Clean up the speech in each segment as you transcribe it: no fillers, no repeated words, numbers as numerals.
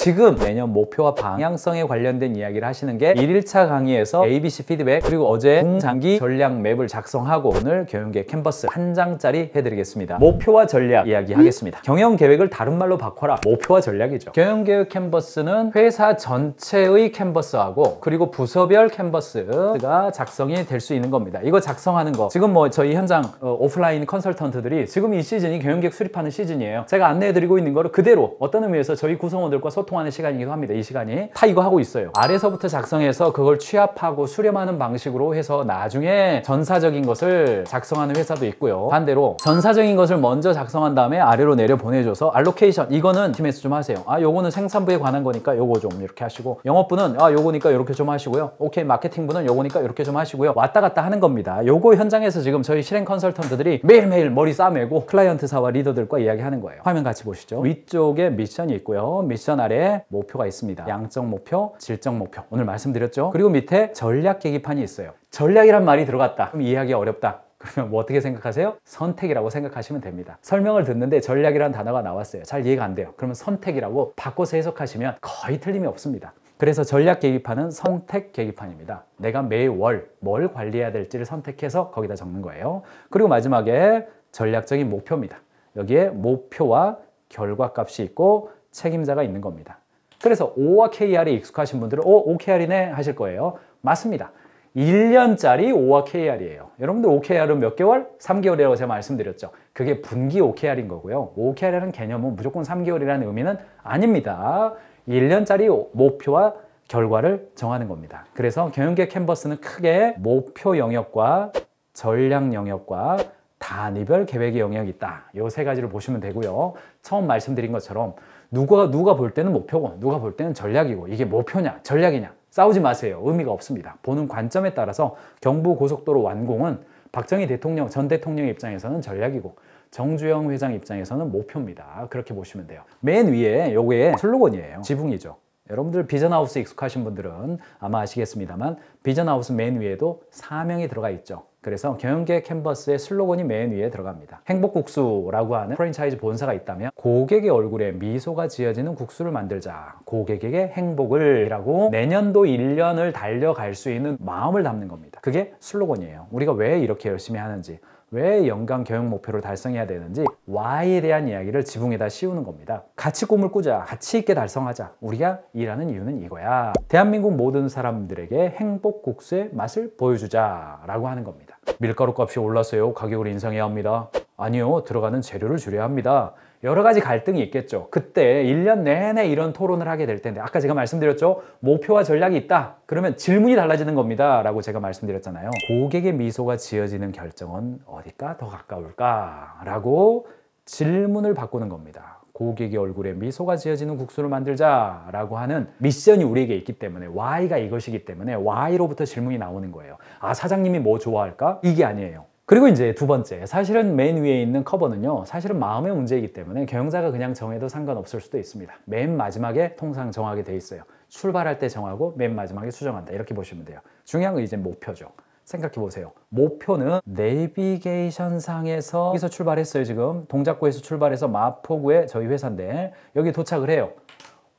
지금 매년 목표와 방향성에 관련된 이야기를 하시는 게 1일차 강의에서 ABC 피드백, 그리고 어제 중장기 전략 맵을 작성하고 오늘 경영계획 캔버스 한 장짜리 해드리겠습니다. 목표와 전략 이야기 하겠습니다. 경영계획을 다른 말로 바꿔라. 목표와 전략이죠. 경영계획 캔버스는 회사 전체의 캔버스하고 그리고 부서별 캔버스가 작성이 될 수 있는 겁니다. 이거 작성하는 거 지금 뭐 저희 현장 오프라인 컨설턴트들이 지금 이 시즌이 경영계획 수립하는 시즌이에요. 제가 안내해드리고 있는 거를 그대로 어떤 의미에서 저희 구성원들과 소통하는 시간이기도 합니다. 이 시간이 다 이거 하고 있어요. 아래서부터 작성해서 그걸 취합하고 수렴하는 방식으로 해서 나중에 전사적인 것을 작성하는 회사도 있고요. 반대로 전사적인 것을 먼저 작성한 다음에 아래로 내려 보내줘서 알로케이션, 이거는 팀에서 좀 하세요. 요거는 생산부에 관한 거니까 요거 좀 이렇게 하시고, 영업부는 요거니까 이렇게 좀 하시고요. 오케이, 마케팅부는 요거니까 이렇게 좀 하시고요. 왔다 갔다 하는 겁니다. 요거 현장에서 지금 저희 실행 컨설턴트들이 매일매일 머리 싸매고 클라이언트사와 리더들과 이야기하는 거예요. 화면 같이 보시죠. 위쪽에 미션이 있고요. 미션 아래에 목표가 있습니다. 양적 목표, 질적 목표, 오늘 말씀드렸죠. 그리고 밑에 전략 계기판이 있어요. 전략이란 말이 들어갔다, 그럼 이해하기 어렵다. 그러면 뭐 어떻게 생각하세요? 선택이라고 생각하시면 됩니다. 설명을 듣는데 전략이라는 단어가 나왔어요. 잘 이해가 안 돼요. 그러면 선택이라고 바꿔서 해석하시면 거의 틀림이 없습니다. 그래서 전략 계기판은 선택 계기판입니다. 내가 매월 뭘 관리해야 될지를 선택해서 거기다 적는 거예요. 그리고 마지막에 전략적인 목표입니다. 여기에 목표와 결과값이 있고 책임자가 있는 겁니다. 그래서 O와 KR이 익숙하신 분들은 OKR이네 하실 거예요. 맞습니다. 1년짜리 O와 KR이에요. 여러분들 OKR은 몇 개월? 3개월이라고 제가 말씀드렸죠. 그게 분기 OKR인 거고요. OKR이라는 개념은 무조건 3개월이라는 의미는 아닙니다. 1년짜리 목표와 결과를 정하는 겁니다. 그래서 경영계획 캔버스는 크게 목표 영역과 전략 영역과 단위별 계획의 영역이 있다. 이 세 가지를 보시면 되고요. 처음 말씀드린 것처럼 누가 볼 때는 목표고 누가 볼 때는 전략이고, 이게 목표냐 전략이냐 싸우지 마세요. 의미가 없습니다. 보는 관점에 따라서 경부고속도로 완공은 박정희 대통령, 전 대통령의 입장에서는 전략이고 정주영 회장 입장에서는 목표입니다. 그렇게 보시면 돼요. 맨 위에 요게 슬로건이에요. 지붕이죠. 여러분들 비전하우스 익숙하신 분들은 아마 아시겠습니다만 비전하우스 맨 위에도 사명이 들어가 있죠. 그래서 경영계획 캔버스의 슬로건이 맨 위에 들어갑니다. 행복국수라고 하는 프랜차이즈 본사가 있다면 고객의 얼굴에 미소가 지어지는 국수를 만들자, 고객에게 행복을 이라고 내년도 1년을 달려갈 수 있는 마음을 담는 겁니다. 그게 슬로건이에요. 우리가 왜 이렇게 열심히 하는지, 왜 연간 경영 목표를 달성해야 되는지 Why에 대한 이야기를 지붕에다 씌우는 겁니다. 같이 꿈을 꾸자, 가치 있게 달성하자, 우리가 일하는 이유는 이거야. 대한민국 모든 사람들에게 행복국수의 맛을 보여주자 라고 하는 겁니다. 밀가루 값이 올랐어요, 가격을 인상해야 합니다. 아니요, 들어가는 재료를 줄여야 합니다. 여러 가지 갈등이 있겠죠. 그때 1년 내내 이런 토론을 하게 될 텐데, 아까 제가 말씀드렸죠. 목표와 전략이 있다. 그러면 질문이 달라지는 겁니다 라고 제가 말씀드렸잖아요. 고객의 미소가 지어지는 결정은 어디가 더 가까울까? 라고 질문을 바꾸는 겁니다. 고객의 얼굴에 미소가 지어지는 국수를 만들자 라고 하는 미션이 우리에게 있기 때문에, Why가 이것이기 때문에 Why로부터 질문이 나오는 거예요. 사장님이 뭐 좋아할까? 이게 아니에요. 그리고 이제 두 번째, 사실은 맨 위에 있는 커버는요, 사실은 마음의 문제이기 때문에 경영자가 그냥 정해도 상관없을 수도 있습니다. 맨 마지막에 통상 정하게 돼 있어요. 출발할 때 정하고 맨 마지막에 수정한다, 이렇게 보시면 돼요. 중요한 건 이제 목표죠. 생각해 보세요. 목표는 내비게이션상에서 여기서 출발했어요. 지금 동작구에서 출발해서 마포구에 저희 회사인데 여기 도착을 해요.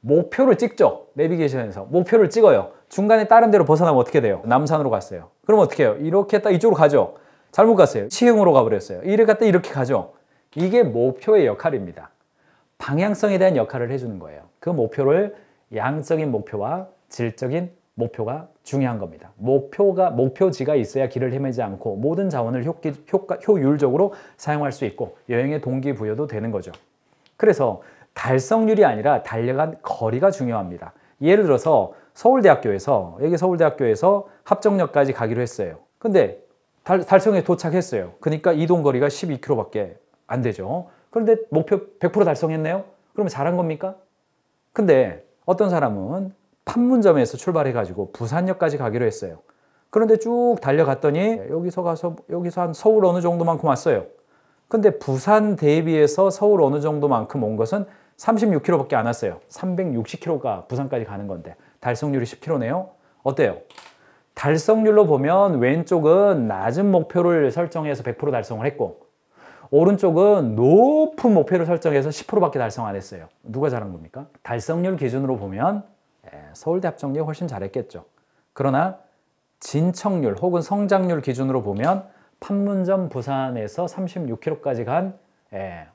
목표를 찍죠. 내비게이션에서 목표를 찍어요. 중간에 다른 데로 벗어나면 어떻게 돼요? 남산으로 갔어요. 그럼 어떻게 해요? 이렇게 딱 이쪽으로 가죠. 잘못 갔어요. 치흥으로 가버렸어요. 이를 갖다 이렇게 가죠. 이게 목표의 역할입니다. 방향성에 대한 역할을 해주는 거예요. 그 목표를 양적인 목표와 질적인 목표가 중요한 겁니다. 목표지가 있어야 길을 헤매지 않고 모든 자원을 효율적으로 사용할 수 있고 여행의 동기부여도 되는 거죠. 그래서 달성률이 아니라 달려간 거리가 중요합니다. 예를 들어서 서울대학교에서, 여기 서울대학교에서 합정역까지 가기로 했어요. 근데 달성에 도착했어요. 그러니까 이동거리가 12km밖에 안 되죠. 그런데 목표 100% 달성했네요? 그러면 잘한 겁니까? 근데 어떤 사람은 판문점에서 출발해가지고 부산역까지 가기로 했어요. 그런데 쭉 달려갔더니 여기서 한 서울 어느 정도만큼 왔어요. 근데 부산 대비해서 서울 어느 정도만큼 온 것은 36km밖에 안 왔어요. 360km가 부산까지 가는 건데 달성률이 10km네요? 어때요? 달성률로 보면 왼쪽은 낮은 목표를 설정해서 100% 달성을 했고, 오른쪽은 높은 목표를 설정해서 10%밖에 달성 안 했어요. 누가 잘한 겁니까? 달성률 기준으로 보면 서울대 합정역이 훨씬 잘했겠죠. 그러나 진척률 혹은 성장률 기준으로 보면 판문점 부산에서 36km까지 간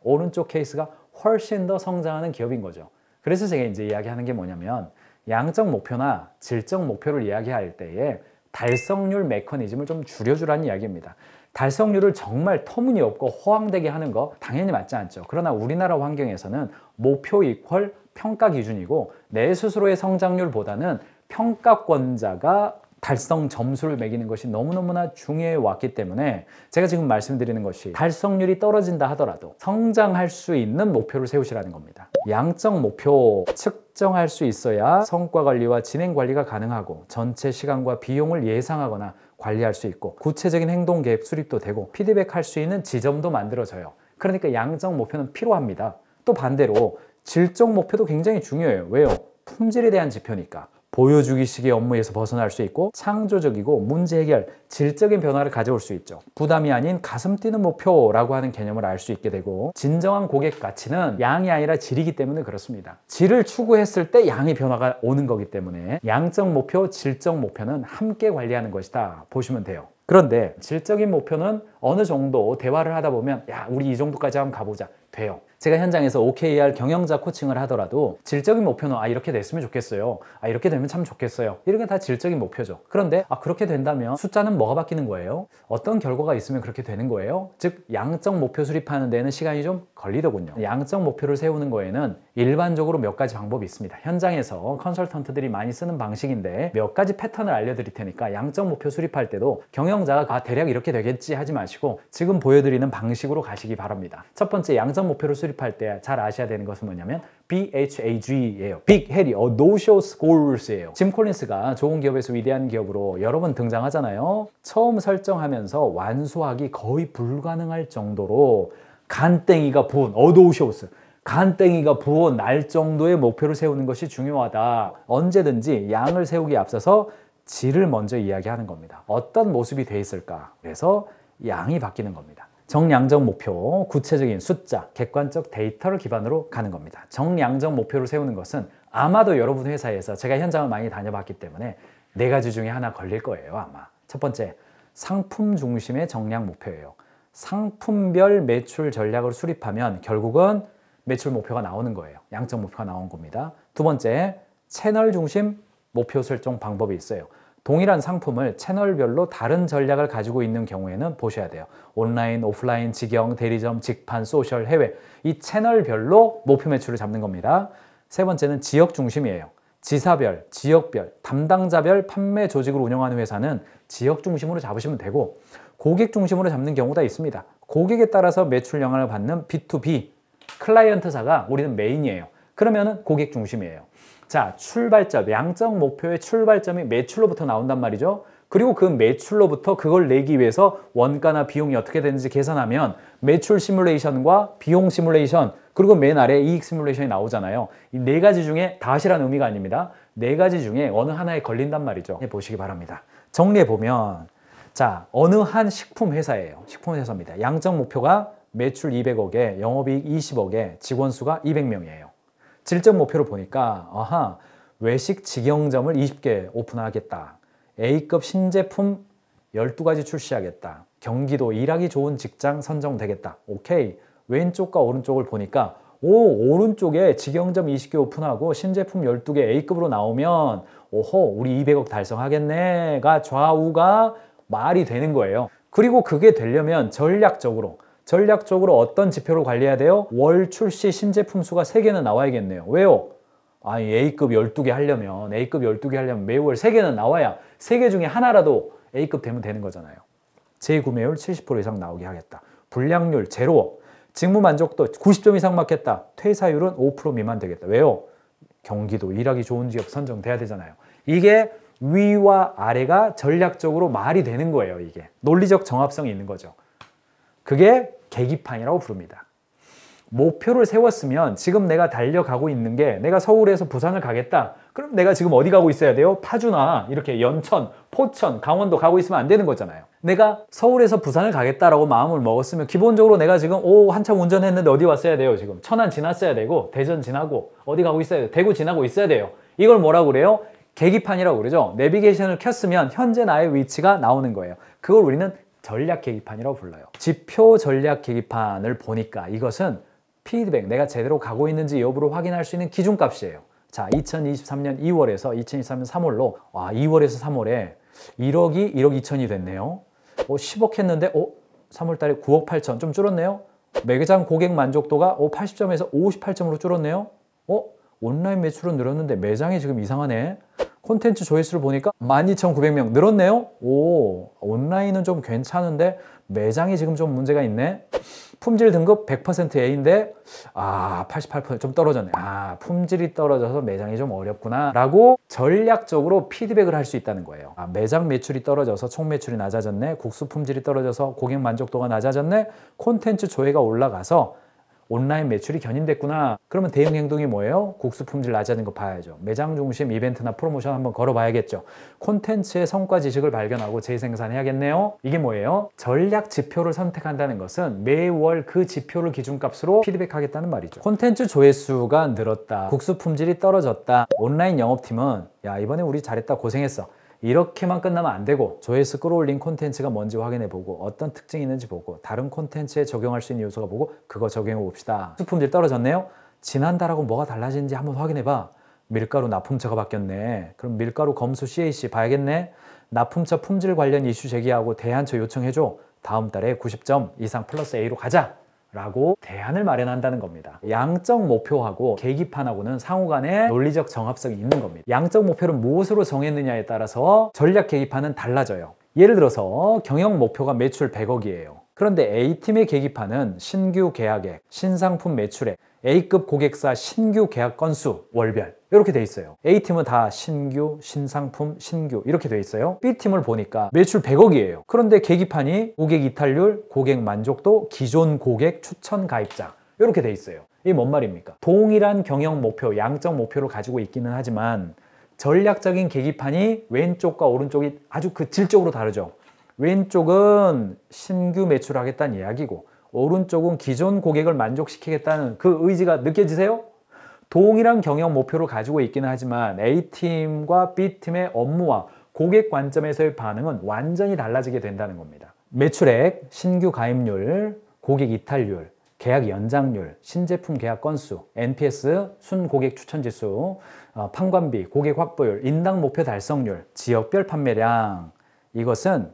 오른쪽 케이스가 훨씬 더 성장하는 기업인 거죠. 그래서 제가 이제 이야기하는 게 뭐냐면 양적 목표나 질적 목표를 이야기할 때에 달성률 메커니즘을 좀 줄여주라는 이야기입니다. 달성률을 정말 터무니없고 허황되게 하는 거 당연히 맞지 않죠. 그러나 우리나라 환경에서는 목표 이퀄 평가 기준이고 내 스스로의 성장률보다는 평가권자가 달성 점수를 매기는 것이 너무너무나 중요해 왔기 때문에 제가 지금 말씀드리는 것이 달성률이 떨어진다 하더라도 성장할 수 있는 목표를 세우시라는 겁니다. 양적 목표 측정할 수 있어야 성과 관리와 진행 관리가 가능하고 전체 시간과 비용을 예상하거나 관리할 수 있고 구체적인 행동 계획 수립도 되고 피드백할 수 있는 지점도 만들어져요. 그러니까 양적 목표는 필요합니다. 또 반대로 질적 목표도 굉장히 중요해요. 왜요? 품질에 대한 지표니까. 보여주기식의 업무에서 벗어날 수 있고 창조적이고 문제 해결, 질적인 변화를 가져올 수 있죠. 부담이 아닌 가슴 뛰는 목표라고 하는 개념을 알 수 있게 되고 진정한 고객 가치는 양이 아니라 질이기 때문에 그렇습니다. 질을 추구했을 때 양의 변화가 오는 거기 때문에 양적 목표, 질적 목표는 함께 관리하는 것이다 보시면 돼요. 그런데 질적인 목표는 어느 정도 대화를 하다 보면 야, 우리 이 정도까지 한번 가보자. 돼요. 제가 현장에서 OKR 경영자 코칭을 하더라도 질적인 목표는 이렇게 됐으면 좋겠어요. 이렇게 되면 참 좋겠어요. 이런 게 다 질적인 목표죠. 그런데 그렇게 된다면 숫자는 뭐가 바뀌는 거예요? 어떤 결과가 있으면 그렇게 되는 거예요? 즉 양적 목표 수립하는 데는 시간이 좀 걸리더군요. 양적 목표를 세우는 거에는 일반적으로 몇 가지 방법이 있습니다. 현장에서 컨설턴트들이 많이 쓰는 방식인데 몇 가지 패턴을 알려드릴 테니까 양적 목표 수립할 때도 경영자가 대략 이렇게 되겠지 하지 마시고 지금 보여드리는 방식으로 가시기 바랍니다. 첫 번째 양적 목표를 수립할 때 잘 아셔야 되는 것은 뭐냐면 BHAG예요. Big, Hairy, Audacious Goals예요. 짐 콜린스가 좋은 기업에서 위대한 기업으로 여러 번 등장하잖아요. 처음 설정하면서 완수하기 거의 불가능할 정도로 간땡이가 부은 Audacious, 간땡이가 부어 날 정도의 목표를 세우는 것이 중요하다. 언제든지 양을 세우기에 앞서서 질을 먼저 이야기하는 겁니다. 어떤 모습이 돼 있을까? 그래서 양이 바뀌는 겁니다. 정량적 목표, 구체적인 숫자, 객관적 데이터를 기반으로 가는 겁니다. 정량적 목표를 세우는 것은 아마도 여러분 회사에서 제가 현장을 많이 다녀봤기 때문에 4가지 중에 하나 걸릴 거예요, 아마. 첫 번째, 상품 중심의 정량 목표예요. 상품별 매출 전략을 수립하면 결국은 매출 목표가 나오는 거예요. 양적 목표가 나온 겁니다. 두 번째, 채널 중심 목표 설정 방법이 있어요. 동일한 상품을 채널별로 다른 전략을 가지고 있는 경우에는 보셔야 돼요. 온라인, 오프라인, 직영, 대리점, 직판, 소셜, 해외 이 채널별로 목표 매출을 잡는 겁니다. 세 번째는 지역 중심이에요. 지사별, 지역별, 담당자별 판매 조직을 운영하는 회사는 지역 중심으로 잡으시면 되고 고객 중심으로 잡는 경우가 있습니다. 고객에 따라서 매출 영향을 받는 B2B 클라이언트사가 우리는 메인이에요. 그러면은 고객 중심이에요. 자, 출발점, 양적 목표의 출발점이 매출로부터 나온단 말이죠. 그리고 그 매출로부터 그걸 내기 위해서 원가나 비용이 어떻게 되는지 계산하면 매출 시뮬레이션과 비용 시뮬레이션 그리고 맨 아래에 이익 시뮬레이션이 나오잖아요. 이 4가지 중에 다 하시라는 의미가 아닙니다. 4가지 중에 어느 하나에 걸린단 말이죠. 보시기 바랍니다. 정리해보면 자, 어느 한 식품 회사예요. 식품 회사입니다. 양적 목표가 매출 200억에 영업이익 20억에 직원 수가 200명이에요. 질적 목표를 보니까 외식 직영점을 20개 오픈하겠다. A급 신제품 12가지 출시하겠다. 경기도 일하기 좋은 직장 선정되겠다. 오케이. 왼쪽과 오른쪽을 보니까 오른쪽에 직영점 20개 오픈하고 신제품 12개 A급으로 나오면 우리 200억 달성하겠네가 좌우가 말이 되는 거예요. 그리고 그게 되려면 전략적으로 어떤 지표를 관리해야 돼요? 월 출시 신제품 수가 3개는 나와야겠네요. 왜요? A급 12개 하려면 매월 3개는 나와야 3개 중에 하나라도 A급 되면 되는 거잖아요. 재구매율 70% 이상 나오게 하겠다. 불량률 제로, 직무 만족도 90점 이상 맞겠다. 퇴사율은 5% 미만 되겠다. 왜요? 경기도 일하기 좋은 지역 선정돼야 되잖아요. 이게 위와 아래가 전략적으로 말이 되는 거예요. 이게 논리적 정합성이 있는 거죠. 그게 계기판이라고 부릅니다. 목표를 세웠으면 지금 내가 달려가고 있는 게 내가 서울에서 부산을 가겠다. 그럼 내가 지금 어디 가고 있어야 돼요? 파주나 이렇게 연천, 포천, 강원도 가고 있으면 안 되는 거잖아요. 내가 서울에서 부산을 가겠다라고 마음을 먹었으면 기본적으로 내가 지금 한참 운전했는데 어디 왔어야 돼요? 지금 천안 지났어야 되고 대전 지나고 어디 가고 있어야 돼요? 대구 지나고 있어야 돼요. 이걸 뭐라고 그래요? 계기판이라고 그러죠. 내비게이션을 켰으면 현재 나의 위치가 나오는 거예요. 그걸 우리는 전략 계기판이라고 불러요. 지표 전략 계기판을 보니까 이것은 피드백, 내가 제대로 가고 있는지 여부를 확인할 수 있는 기준값이에요. 자, 2023년 2월에서 2023년 3월로 2월에서 3월에 1억이 1억 2천이 됐네요. 10억 했는데 3월 달에 9억 8천 좀 줄었네요. 매장 고객 만족도가 80점에서 58점으로 줄었네요. 온라인 매출은 늘었는데 매장이 지금 이상하네. 콘텐츠 조회수를 보니까 12,900명 늘었네요. 온라인은 좀 괜찮은데 매장이 지금 좀 문제가 있네. 품질 등급 100% A인데 88%좀 떨어졌네. 품질이 떨어져서 매장이 좀 어렵구나 라고 전략적으로 피드백을 할 수 있다는 거예요. 매장 매출이 떨어져서 총 매출이 낮아졌네. 국수 품질이 떨어져서 고객 만족도가 낮아졌네. 콘텐츠 조회가 올라가서 온라인 매출이 견인됐구나. 그러면 대응 행동이 뭐예요? 국수 품질 낮아진 거 봐야죠. 매장 중심 이벤트나 프로모션 한번 걸어봐야겠죠. 콘텐츠의 성과 지식을 발견하고 재생산해야겠네요. 이게 뭐예요? 전략 지표를 선택한다는 것은 매월 그 지표를 기준값으로 피드백하겠다는 말이죠. 콘텐츠 조회수가 늘었다. 국수 품질이 떨어졌다. 온라인 영업팀은 야, 이번에 우리 잘했다, 고생했어. 이렇게만 끝나면 안 되고 조회수 끌어올린 콘텐츠가 뭔지 확인해보고 어떤 특징이 있는지 보고 다른 콘텐츠에 적용할 수 있는 요소가 보고 그거 적용해 봅시다. 수품질 떨어졌네요? 지난달하고 뭐가 달라진지 한번 확인해봐. 밀가루 납품처가 바뀌었네. 그럼 밀가루 검수 CAC 봐야겠네. 납품처 품질 관련 이슈 제기하고 대안처 요청해줘. 다음 달에 90점 이상 플러스 A로 가자 라고 대안을 마련한다는 겁니다. 양적 목표하고 계기판하고는 상호간에 논리적 정합성이 있는 겁니다. 양적 목표를 무엇으로 정했느냐에 따라서 전략 계기판은 달라져요. 예를 들어서 경영 목표가 매출 100억이에요. 그런데 A팀의 계기판은 신규 계약액, 신상품 매출액, A급 고객사 신규 계약 건수, 월별 이렇게 돼 있어요. A팀은 다 신규, 신상품, 신규 이렇게 돼 있어요. B팀을 보니까 매출 100억이에요. 그런데 계기판이 고객 이탈률, 고객 만족도, 기존 고객 추천 가입자 이렇게 돼 있어요. 이게 뭔 말입니까? 동일한 경영 목표, 양적 목표를 가지고 있기는 하지만 전략적인 계기판이 왼쪽과 오른쪽이 아주 그 질적으로 다르죠. 왼쪽은 신규 매출하겠다는 이야기고 오른쪽은 기존 고객을 만족시키겠다는 그 의지가 느껴지세요? 동일한 경영 목표를 가지고 있기는 하지만 A팀과 B팀의 업무와 고객 관점에서의 반응은 완전히 달라지게 된다는 겁니다. 매출액, 신규 가입률, 고객 이탈률, 계약 연장률, 신제품 계약 건수, NPS, 순고객 추천지수, 판관비, 고객 확보율, 인당 목표 달성률, 지역별 판매량 이것은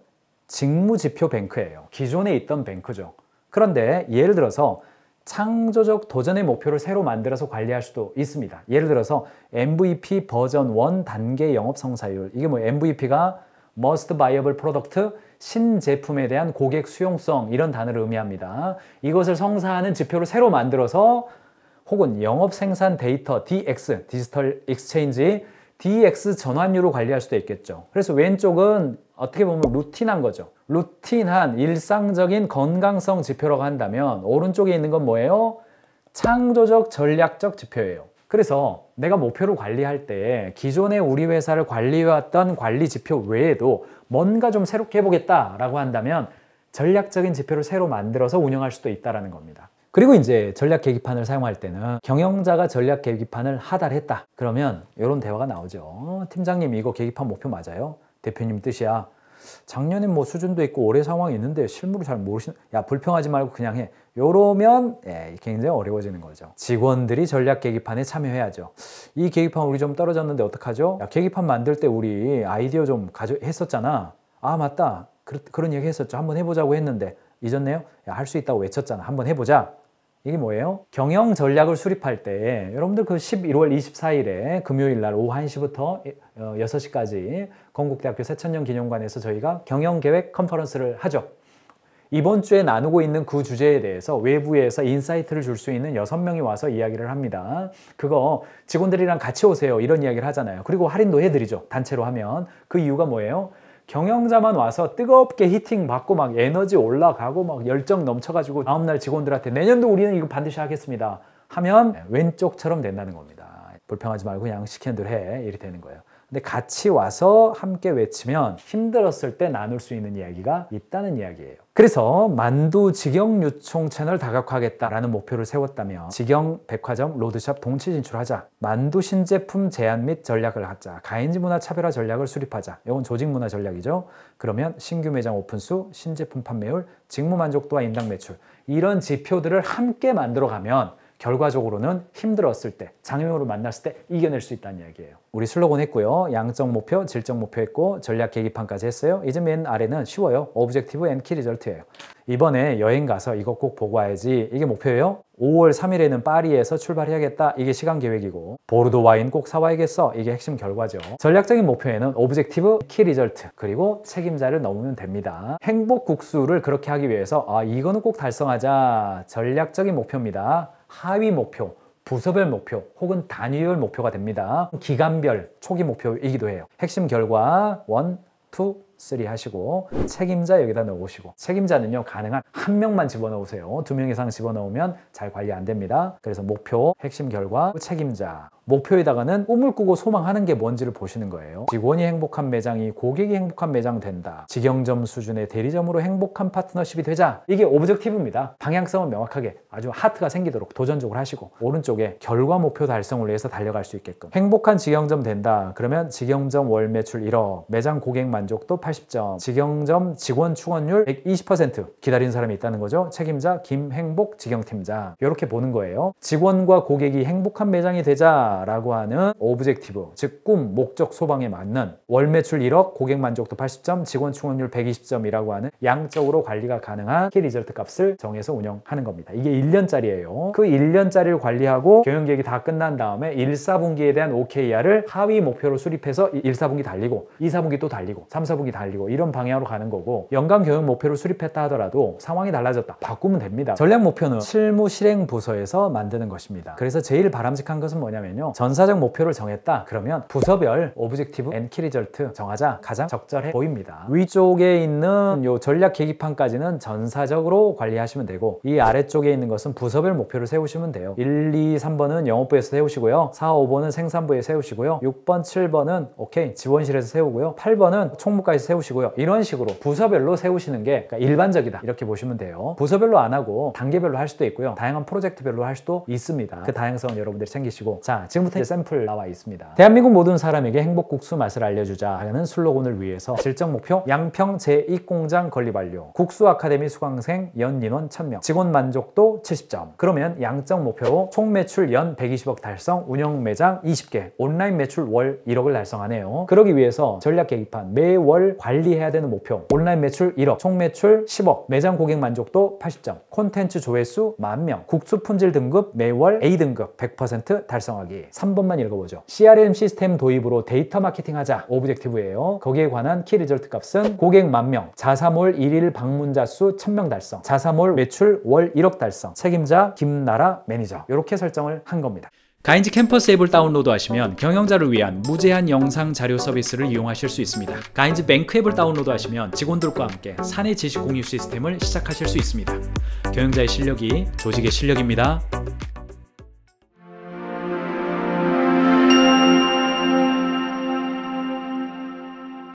직무지표 뱅크예요. 기존에 있던 뱅크죠. 그런데 예를 들어서 창조적 도전의 목표를 새로 만들어서 관리할 수도 있습니다. 예를 들어서 MVP 버전 1 단계 영업 성사율. 이게 뭐 MVP가 Most Viable Product, 신제품에 대한 고객 수용성 이런 단어를 의미합니다. 이것을 성사하는 지표를 새로 만들어서 혹은 영업 생산 데이터 DX, 디지털 익스체인지 DX 전환율로 관리할 수도 있겠죠. 그래서 왼쪽은 어떻게 보면 루틴한 거죠. 루틴한 일상적인 건강성 지표라고 한다면 오른쪽에 있는 건 뭐예요? 창조적 전략적 지표예요. 그래서 내가 목표를 관리할 때 기존에 우리 회사를 관리해왔던 관리 지표 외에도 뭔가 좀 새롭게 해보겠다라고 한다면 전략적인 지표를 새로 만들어서 운영할 수도 있다는 겁니다. 그리고 이제 전략 계기판을 사용할 때는 경영자가 전략 계기판을 하달했다. 그러면 이런 대화가 나오죠. 팀장님 이거 계기판 목표 맞아요? 대표님 뜻이야. 작년에 뭐 수준도 있고 올해 상황이 있는데 실무를 잘 모르시는 야 불평하지 말고 그냥 해. 요러면 굉장히 어려워지는 거죠. 직원들이 전략 계기판에 참여해야죠. 이 계기판 우리 좀 떨어졌는데 어떡하죠? 야, 계기판 만들 때 우리 아이디어 좀 했었잖아. 아 맞다. 그런 얘기 했었죠. 한번 해보자고 했는데 잊었네요? 야, 할 수 있다고 외쳤잖아. 한번 해보자. 이게 뭐예요? 경영 전략을 수립할 때 여러분들 그 11월 24일에 금요일 날 오후 1시부터 6시까지 건국대학교 새천년 기념관에서 저희가 경영계획 컨퍼런스를 하죠. 이번 주에 나누고 있는 그 주제에 대해서 외부에서 인사이트를 줄 수 있는 6명이 와서 이야기를 합니다. 그거 직원들이랑 같이 오세요. 이런 이야기를 하잖아요. 그리고 할인도 해드리죠. 단체로 하면. 그 이유가 뭐예요? 경영자만 와서 뜨겁게 히팅 받고 막 에너지 올라가고 막 열정 넘쳐가지고 다음날 직원들한테 내년도 우리는 이거 반드시 하겠습니다 하면 왼쪽처럼 된다는 겁니다. 불평하지 말고 그냥 시키는 대로 해, 이렇게 되는 거예요. 근데 같이 와서 함께 외치면 힘들었을 때 나눌 수 있는 이야기가 있다는 이야기예요. 그래서 만두 직영 유통 채널 다각화하겠다라는 목표를 세웠다면 직영 백화점 로드샵 동치 진출하자, 만두 신제품 제안 및 전략을 하자, 가인지 문화 차별화 전략을 수립하자. 이건 조직 문화 전략이죠. 그러면 신규 매장 오픈수, 신제품 판매율, 직무 만족도와 인당 매출, 이런 지표들을 함께 만들어가면 결과적으로는 힘들었을 때, 장애물을 만났을 때 이겨낼 수 있다는 이야기예요. 우리 슬로건 했고요. 양적 목표, 질적 목표 했고 전략 계기판까지 했어요. 이제 맨 아래는 쉬워요. 오브젝티브 앤 키 리절트예요. 이번에 여행 가서 이거 꼭 보고 와야지, 이게 목표예요. 5월 3일에는 파리에서 출발해야겠다, 이게 시간 계획이고, 보르도 와인 꼭 사와야겠어, 이게 핵심 결과죠. 전략적인 목표에는 오브젝티브, 키 리절트, 그리고 책임자를 넣으면 됩니다. 행복 국수를 그렇게 하기 위해서 이거는 꼭 달성하자, 전략적인 목표입니다. 하위 목표, 부서별 목표 혹은 단위별 목표가 됩니다. 기간별 초기 목표이기도 해요. 핵심 결과 1, 2, 3 하시고 책임자 여기다 넣으시고, 책임자는요 가능한 한 명만 집어넣으세요. 2명 이상 집어넣으면 잘 관리 안 됩니다. 그래서 목표, 핵심 결과, 책임자. 목표에다가는 꿈을 꾸고 소망하는 게 뭔지를 보시는 거예요. 직원이 행복한 매장이 고객이 행복한 매장 된다. 직영점 수준의 대리점으로 행복한 파트너십이 되자. 이게 오브젝티브입니다. 방향성은 명확하게 아주 하트가 생기도록 도전적으로 하시고, 오른쪽에 결과 목표 달성을 위해서 달려갈 수 있게끔. 행복한 직영점 된다. 그러면 직영점 월 매출 1억, 매장 고객 만족도 80점, 직영점 직원 충원율 120% 기다리는 사람이 있다는 거죠. 책임자 김행복 직영팀장, 이렇게 보는 거예요. 직원과 고객이 행복한 매장이 되자 라고 하는 오브젝티브, 즉 꿈, 목적, 소방에 맞는 월 매출 1억, 고객 만족도 80점, 직원 충원율 120점이라고 하는 양적으로 관리가 가능한 키 리절트 값을 정해서 운영하는 겁니다. 이게 1년짜리예요. 그 1년짜리를 관리하고 경영 계획이 다 끝난 다음에 1, 4분기에 대한 OKR을 하위 목표로 수립해서 1, 4분기 달리고 2, 4분기 또 달리고 3, 4분기 달리고 이런 방향으로 가는 거고, 연간 경영 목표를 수립했다 하더라도 상황이 달라졌다, 바꾸면 됩니다. 전략 목표는 실무 실행 부서에서 만드는 것입니다. 그래서 제일 바람직한 것은 뭐냐면요, 전사적 목표를 정했다 그러면 부서별 오브젝티브 앤 키 리절트 정하자, 가장 적절해 보입니다. 위쪽에 있는 요 전략 계기판까지는 전사적으로 관리하시면 되고, 이 아래쪽에 있는 것은 부서별 목표를 세우시면 돼요. 1, 2, 3번은 영업부에서 세우시고요, 4, 5번은 생산부에 세우시고요, 6번, 7번은 오케이 지원실에서 세우고요, 8번은 총무과에서 세우시고요. 이런 식으로 부서별로 세우시는 게 그러니까 일반적이다, 이렇게 보시면 돼요. 부서별로 안 하고 단계별로 할 수도 있고요, 다양한 프로젝트별로 할 수도 있습니다. 그 다양성은 여러분들이 챙기시고, 자, 지금부터 이제 샘플 나와 있습니다. 대한민국 모든 사람에게 행복국수 맛을 알려주자 하는 슬로건을 위해서 질적 목표, 양평 제2공장 건립 완료, 국수 아카데미 수강생 연 인원 1000명, 직원 만족도 70점. 그러면 양적 목표로 총 매출 연 120억 달성, 운영 매장 20개, 온라인 매출 월 1억을 달성하네요. 그러기 위해서 전략 계기판, 매월 관리해야 되는 목표, 온라인 매출 1억, 총 매출 10억, 매장 고객 만족도 80점, 콘텐츠 조회수 10,000명, 국수 품질 등급 매월 A등급 100% 달성하기. 3번만 읽어보죠. CRM 시스템 도입으로 데이터 마케팅 하자, 오브젝티브예요. 거기에 관한 키 리절트 값은 고객 10,000명, 자사몰 1일 방문자 수 1000명 달성, 자사몰 매출 월 1억 달성, 책임자 김나라 매니저, 이렇게 설정을 한 겁니다. 가인지 캠퍼스 앱을 다운로드하시면 경영자를 위한 무제한 영상 자료 서비스를 이용하실 수 있습니다. 가인지 뱅크 앱을 다운로드하시면 직원들과 함께 사내 지식 공유 시스템을 시작하실 수 있습니다. 경영자의 실력이 조직의 실력입니다.